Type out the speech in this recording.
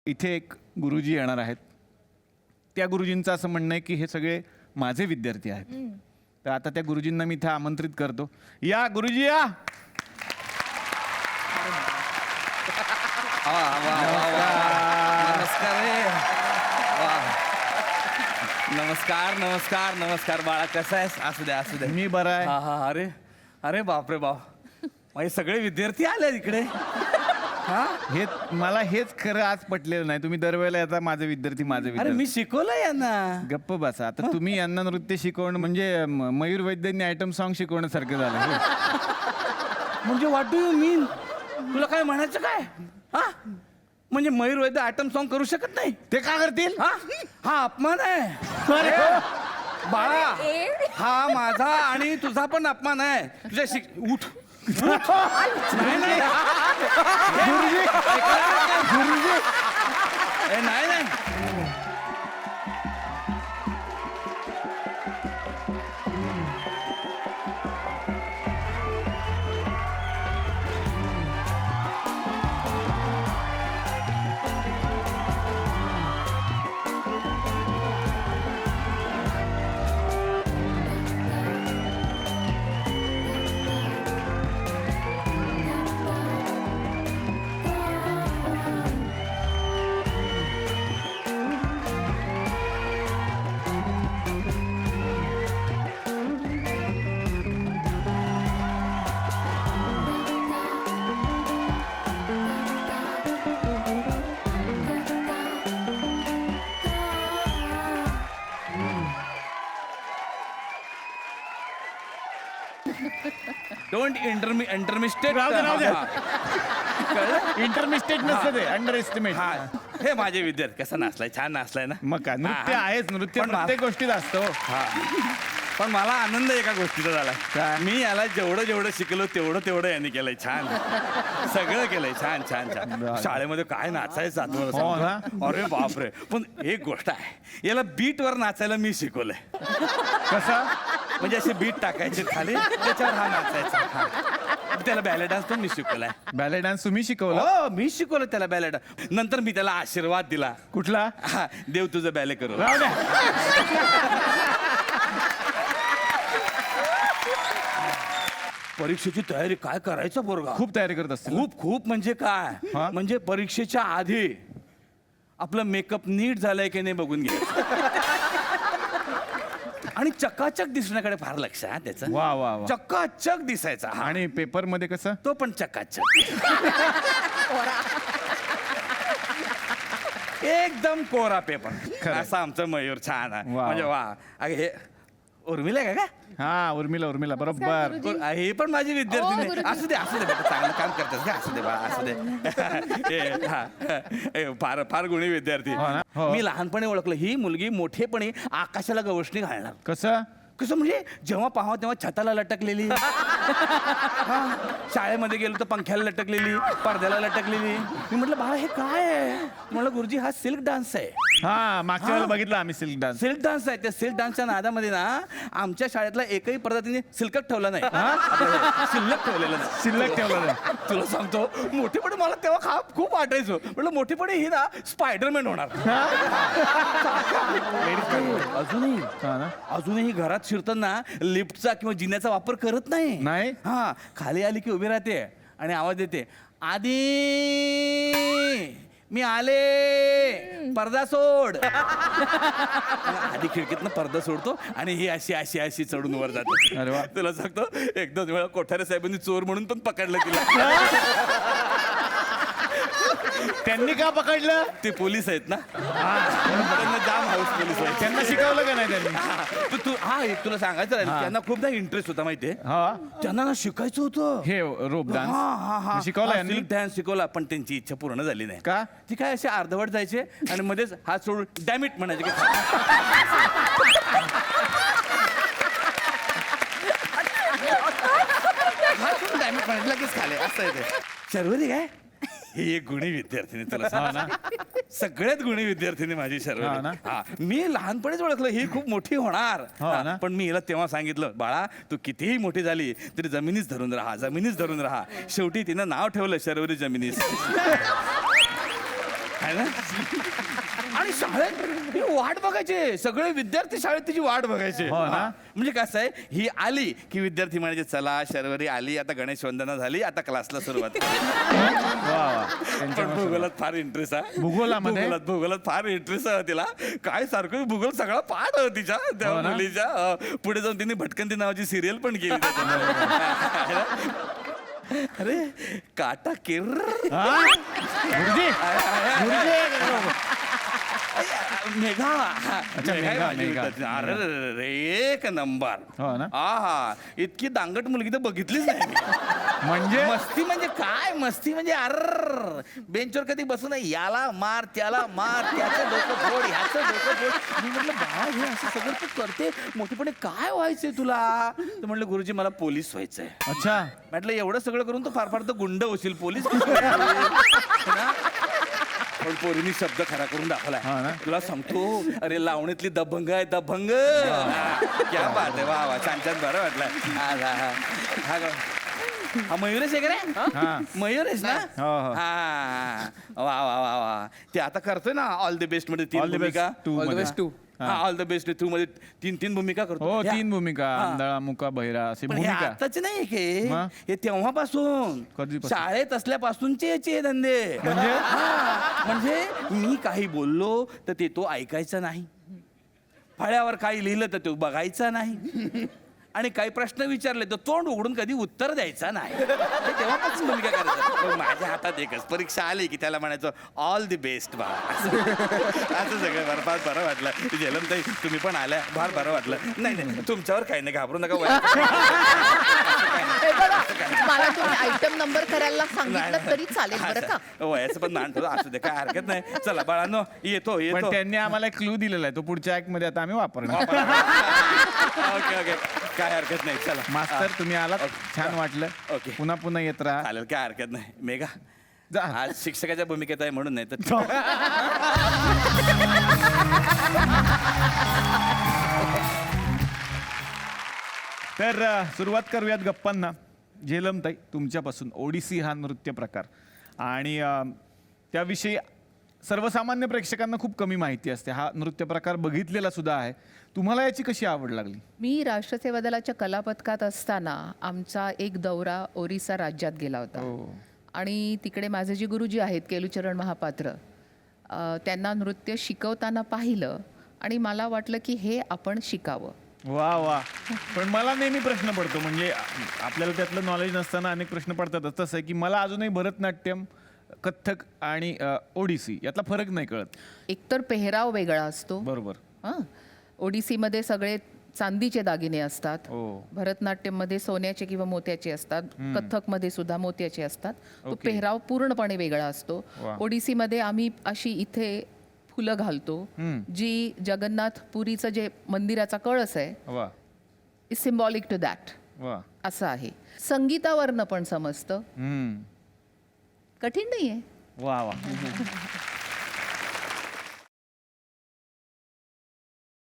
इथे एक गुरुजी येणार आहेत. त्या गुरुजींचं असं म्हणणं आहे की हे सगळे माझे विद्यार्थी आहेत. तर आता त्या गुरुजींना मी इथे आमंत्रित करतो. या गुरुजी या. नमस्कार रे. नमस्कार नमस्कार नमस्कार बाळा, कसा आहेस? असू दे असू दे. मी बरा आहे. हा हा. अरे अरे बापरे बाप, माझे सगळे विद्यार्थी आले इकडे. हा हे मला हेच खरं आज पटलेलं नाही. तुम्ही दरवेळेला येता माझे विद्यार्थी माझे अरे विद्यार्थी. मी शिकवलंय यांना. गप्प बसा. आता तुम्ही यांना नृत्य शिकवणं म्हणजे मयूर वैद्यांनी आयटम सॉन्ग शिकवण्यासारखं झालं. म्हणजे व्हॉट डू यू मीन? तुला काय म्हणायचं काय? हा म्हणजे मयूर वैद्य आयटम सॉन्ग करू शकत नाही? ते का करतील? हा हा अपमान आहे. अरे, बाळा, हा माझा आणि तुझा पण अपमान आहे. तुझ्या उठ नाही नाही गुरुजी गुरुजी ए, नाही नाही. डोंट इंटरमिस्टेट. राहू दे, राहू दे. कळलं? इंटरमिस्टेट नसतं ते, अंडर एस्टिमेट. हा हे माझे विद्यार्थी. कसा नाचलाय, छान नाचलाय ना. मग काय नृत्य हा. आहेच. नृत्य पण प्रत्येक गोष्टीत असतो. हा पण मला आनंद एका गोष्टीचा झाला. काय? मी याला जेवढं शिकलो तेवढं यांनी केलंय. छान सगळं केलंय. छान छान छान. शाळेमध्ये काय नाचायचं आठवलं हो ना? सांगतो. अरे बापरे. पण एक गोष्ट आहे, याला बीट वर नाचायला मी शिकवलंय. कसा? म्हणजे असे बीट टाकायचे खाली, त्याच्यावर हा नाचायचा. हा. त्याला बॅले डान्स पण मी शिकवलाय. बॅले डान्स तुम्ही शिकवला? हो मी शिकवलं त्याला बॅले डान्स. नंतर मी त्याला आशीर्वाद दिला. कुठला? हा, देव तुझं बॅले करू. राहू द्या. परीक्षेची तयारी काय करायचं पोरगा? खूप तयारी करत असतील. खूप खूप म्हणजे काय? हा? म्हणजे परीक्षेच्या आधी आपलं मेकअप नीट झालंय की नाही बघून घ्यायचं. आणि चकाचक दिसण्याकडे फार लक्ष आहे त्याचं. वा वा वा. चकाचक दिसायचा. हा. आणि पेपर मध्ये कसं? तो पण चकाचक. एकदम कोरा पेपर. खरंय. असा आमचं मयूर छान आहे. वा. म्हणजे वा. अगे हे उर्मिला आहे का? हा उर्मिला बरोबर. हे पण माझी विद्यार्थी नाही. गुरुजी. असू दे बेटा, चांगलं काम करतात का? असू दे बाळा, असू दे. फार फार गुणी विद्यार्थी. हो ना? हो. मी लहानपणी ओळखलं, ही मुलगी मोठेपणी आकाशाला गवसणी घालणार. कसं? कसं म्हणजे जेव्हा पाहावं तेव्हा छताला लटकलेली. हा, शाळेमध्ये गेलो तर पंख्याला लटकलेली, पडद्याला लटकलेली. मी म्हटलं बाळा हे काय आहे? म्हटलं गुरुजी हा सिल्क डान्स आहे. हा मागच्या वेळेला बघितलं आम्ही सिल्क डान्स. सिल्क डान्स आहे. त्या सिल्क डान्सच्या नादामध्ये ना आमच्या शाळेतला एकही पडदा तिने सिल्कच ठेवला नाही. शिल्लक ठेवलेलं नाही. शिल्लक ठेवलं नाही. तुला सांगतो मोठेपणे मला तेव्हा खूप वाटायचं. म्हटलं मोठेपणे ही ना स्पायडरमॅन होणार. अजूनही हा ना? अजूनही घरात शिरताना लिफ्टचा किंवा जिन्याचा वापर करत नाही. नाही? हा खाली आली की उभी राहते आणि आवाज देते, आधी मी आले, पडदा सोड. आधी खिडकीतनं पडदा सोडतो आणि ही अशी चढून वर जाते. अरे वा. तुला सांगतो एक दोन वेळा कोठारे साहेबांनी चोर म्हणून पण पकडलं तिला. त्यांनी का पकडलं? ते पोलीस आहेत ना. त्यांना जाम हाऊस पोलीस आहेत. त्यांना शिकवलं का नाही त्यांनी? एक तुला सांगायचं राहिलं, त्यांना खूप ना इंटरेस्ट होता माहितीये. हा त्यांना ना शिकायचं होतं हे रोप डान्स शिकवला यांनी? सिल्क डान्स शिकवला, पण त्यांची इच्छा पूर्ण झाली नाही. का? ती काय असे अर्धवट जायचे आणि मध्येच हात सोडून डॅमिट म्हणायचे की हात सोडून डॅमिट म्हणायचे, लगेच खाले. असं आहे ते. शर्वरी काय ही एक गुणी विद्यार्थिनी. तुला सांग, सगळ्यात गुणी विद्यार्थिनी माझी हा शर्वरी. ना? हा मी लहानपणीच ओळखलं ही खूप मोठी होणार. हो ना? पण मी हिला तेव्हा सांगितलं, बाळा तू कितीही मोठी झाली तरी जमिनीच धरून राहा. शेवटी तिनं नाव ठेवलं शर्वरी जमिनीस. आहे ना? आणि शाळेत ही वाट बघायचे, सगळे विद्यार्थी शाळेत तिची वाट बघायचे. हो ना? हा. म्हणजे कसं आहे, ही आली की विद्यार्थी म्हणायचे चला शर्वरी आली, आता गणेश वंदना झाली, आता क्लासला सुरुवात. वा वा पण त्यांच्यावर भूगोलात फार इंटरेस्ट आहे. भूगोलामध्ये? भूगोलात फार इंटरेस्ट आहे तिला. काय सारखं भूगोल सगळा पाठ आहे तिच्या त्या हो ना? मुलीच्या. पुढे जाऊन तिने भटकंती नावाची सिरियल पण केली त्याच्यामध्ये. अरे काटा किर हा? गुरुजी मेघा. अच्छा, मेघा, मेघा. अरे रे, एक नंबर. हो ना? हा इतकी दांगट मुलगी तर बघितलीच नाही मी. म्हणजे मस्ती म्हणजे काय, मस्ती म्हणजे अर बेंचवर कधी बसू नये, याला मार त्याला मार, त्याचं डोकं फोड ह्याचं डोकं फोड. मी म्हटलं बाळा हे असं सगळं तू करते, मोठेपणे काय व्हायचंय तुला? तर म्हणलं गुरुजी मला पोलीस व्हायचंय. अच्छा म्हटलं एवढं सगळं करून तर फार फार तर गुंड होशील, पोलीस कसं व्हायचं? ना? पण पोरीनी शब्द खरा करून दाखवलाय. हा ना? तुला सांगतो अरे लावणीतली दबंग आहे दबंग. क्या बात आहे, वा वा छान छान, बरं वाटलं. हा मयुरेश आहे का रे? हा. मयुरेश ना? हो, हो. हा वा वा वा वा. ते आता करतोय ना ऑल द बेस्ट मध्ये 3 ऑल द भूमिका. Best to All the best to. हा ऑल द बेस्ट 2 मध्ये 3 भूमिका करतो. हो ह्या- 3 भूमिका हा. आंधळा मुका बहिरा अशी पण हे भूमिका. आताच नाही की मग? हे तेव्हापासून कधीपासून? शाळेत असल्यापासूनचे याचे हे धंदे. म्हणजे? हा, म्हणजे मी काही बोललो तर ते तो ऐकायचा नाही, फळ्यावर काही लिहिलं तर तो बघायचा नाही, आणि काही प्रश्न विचारले तर तोंड उघडून कधी उत्तर द्यायचा नाही. हे तेव्हापासून भूमिका करायचं. मग माझ्या हातात एकच, परीक्षा आली की त्याला म्हणायचं ऑल द बेस्ट बा. असं सगळं बरं फार बरं वाटलं. झेलमताई तुम्ही पण आल्या, फार बरं वाटलं. नाही नाही तुमच्यावर काही नाही, घाबरू नका. हे बघा, मला तुम्ही आयटम नंबर करायला नाही, सांगितलं नाही. तरी चालेल बरं का? वयाचं पण मान ठेवतो, असू दे काय हरकत नाही. चला बाळांनो येतो पण येतो. त्यांनी आम्हाला क्लू दिलेला आहे तो पुढच्या ऍक्ट मध्ये आता आम्ही वापरणार. ओके ओके काय हरकत नाही. चला मास्तर तुम्ही आलात, छान वाटलं. ओके. पुन्हा पुन्हा येत राहा. चालेल काय हरकत नाही. मेघा जा. आज शिक्षकाच्या भूमिकेत आहे म्हणून नाही तर तर सुरुवात करूयात गप्पांना. झेलमताई तुमच्यापासून ओडिसी हा नृत्य प्रकार आणि त्याविषयी सर्वसामान्य प्रेक्षकांना खूप कमी माहिती असते. हा नृत्य प्रकार बघितलेला सुद्धा आहे. तुम्हाला याची कशी आवड लागली? मी राष्ट्रसेवा दलाच्या कला पथकात असताना आमचा एक दौरा ओरिसा राज्यात गेला होता. हो. आणि तिकडे माझे जे गुरुजी आहेत केलुचरण महापात्र, त्यांना नृत्य शिकवताना पाहिलं आणि मला वाटलं की हे आपण शिकावं. वा वा. पण मला नेहमी प्रश्न पडतो, म्हणजे आपल्याला त्यातलं नॉलेज नसताना अनेक प्रश्न पडतातच. तसं आहे की मला अजूनही भरतनाट्यम, कथ्थक आणि ओडिसी यातला फरक नाही कळत. एकतर पेहराव वेगळा असतो. बरोबर. हां, ओडिसीमध्ये सगळे चांदीचे दागिने असतात. हो. भरतनाट्यममध्ये सोन्याचे किंवा मोत्याचे असतात. कथ्थकमध्ये सुद्धा मोत्याचे असतात. तो ओके. पेहराव पूर्णपणे वेगळा असतो. वा. ओडिसीमध्ये आम्ही अशी इथे फुलं घालतो, जी जगन्नाथपुरीचं जे मंदिराचा कळस आहे, वा इज सिम्बॉलिक टू दॅट, वा. असं आहे. संगीतावरनं पण समजतं. हम्म. कठीण नाहीये. वा वा.